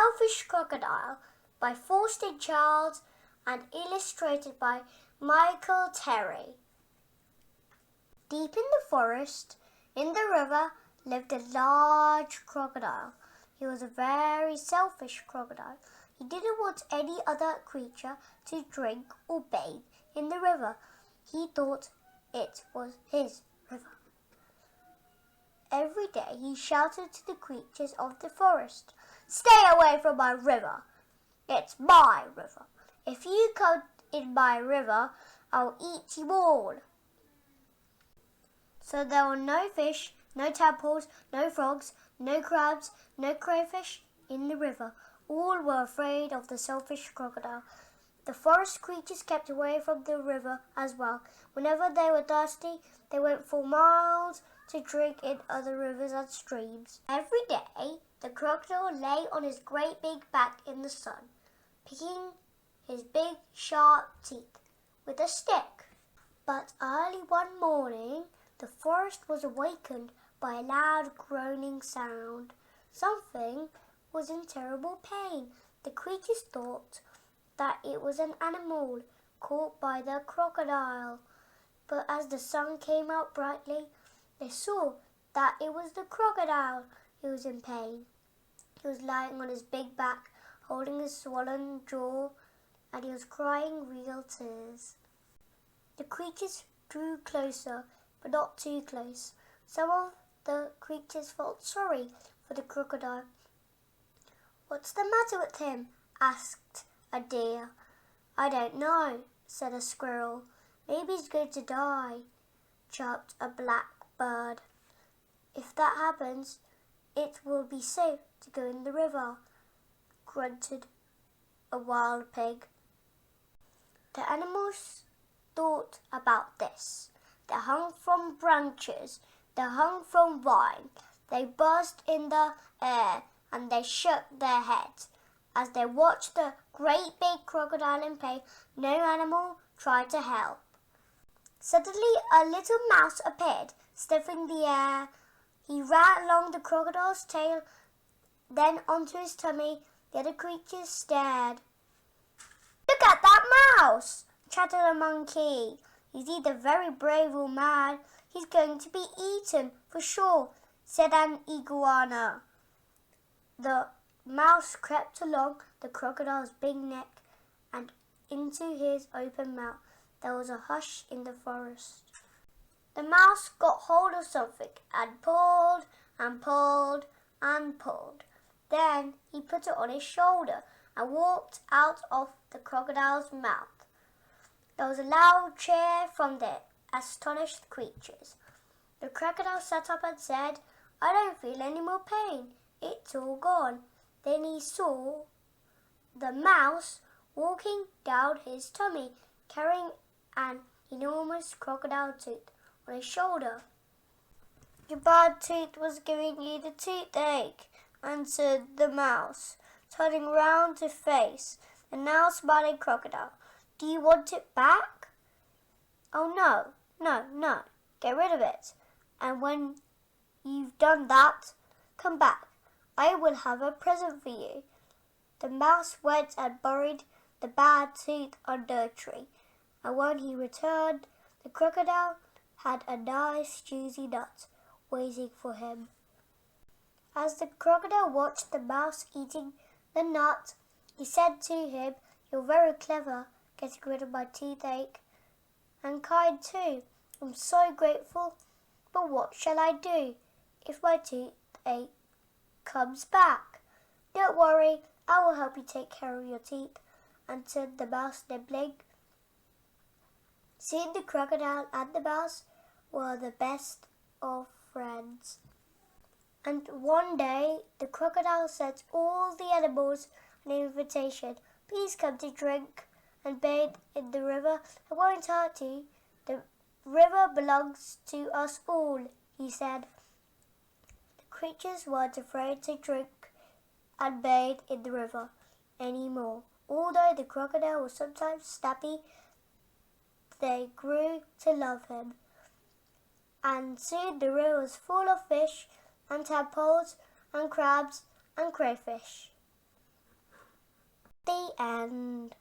Selfish Crocodile by Faustin and illustrated by Michael Terry. Deep in the forest, in the river, lived a large crocodile. He was a very selfish crocodile. He didn't want any other creature to drink or bathe in the river. He thought it was his river. Every day he shouted to the creatures of the forest, "Stay away from my river! It's my river. If you come in my river, I'll eat you all." So there were no fish, no tadpoles, no frogs, no crabs, no crayfish in the river. All were afraid of the selfish crocodile. The forest creatures kept away from the river as well. Whenever they were thirsty, they went for miles to drink in other rivers and streams. Every day, the crocodile lay on his great big back in the sun, picking his big sharp teeth with a stick. But early one morning, the forest was awakened by a loud groaning sound. Something was in terrible pain. The creatures thought that it was an animal caught by the crocodile. But as the sun came out brightly, they saw that it was the crocodile who was in pain. He was lying on his big back, holding his swollen jaw, and he was crying real tears. The creatures drew closer, but not too close. Some of the creatures felt sorry for the crocodile. "What's the matter with him?" asked a deer. "I don't know," said a squirrel. "Maybe he's going to die," chirped a blackbird. "If that happens, it will be safe to go in the river," grunted a wild pig. The animals thought about this. They hung from branches, they hung from vines, they buzzed in the air, and they shook their heads. As they watched the great big crocodile in pain, no animal tried to help. Suddenly a little mouse appeared, sniffing the air. He ran along the crocodile's tail, then onto his tummy. The other creatures stared. "Look at that mouse!" chattered a monkey. "He's either very brave or mad. He's going to be eaten for sure," said an iguana. The mouse crept along the crocodile's big neck and into his open mouth. There was a hush in the forest. The mouse got hold of something and pulled and pulled and pulled. Then he put it on his shoulder and walked out of the crocodile's mouth. There was a loud cheer from the astonished creatures. The crocodile sat up and said, "I don't feel any more pain. It's all gone." Then he saw the mouse walking down his tummy, carrying an enormous crocodile tooth on his shoulder. "Your bad tooth was giving you the toothache," answered the mouse, turning round to face the now smiling crocodile. "Do you want it back?" "Oh, no, no, no. Get rid of it. And when you've done that, come back. I will have a present for you." The mouse went and buried the bad tooth under a tree, and when he returned, the crocodile had a nice juicy nut waiting for him. As the crocodile watched the mouse eating the nut, he said to him, "You're very clever, getting rid of my toothache, and kind too. I'm so grateful, but what shall I do if my toothache comes back?" "Don't worry, I will help you take care of your teeth," answered the mouse, nibbling. Soon the crocodile and the mouse were the best of friends. And one day the crocodile sent all the animals an invitation. "Please come to drink and bathe in the river. It won't hurt you. The river belongs to us all," he said. The creatures weren't afraid to drink and bathe in the river any more. Although the crocodile was sometimes snappy, they grew to love him. And soon the river was full of fish and tadpoles and crabs and crayfish. The end.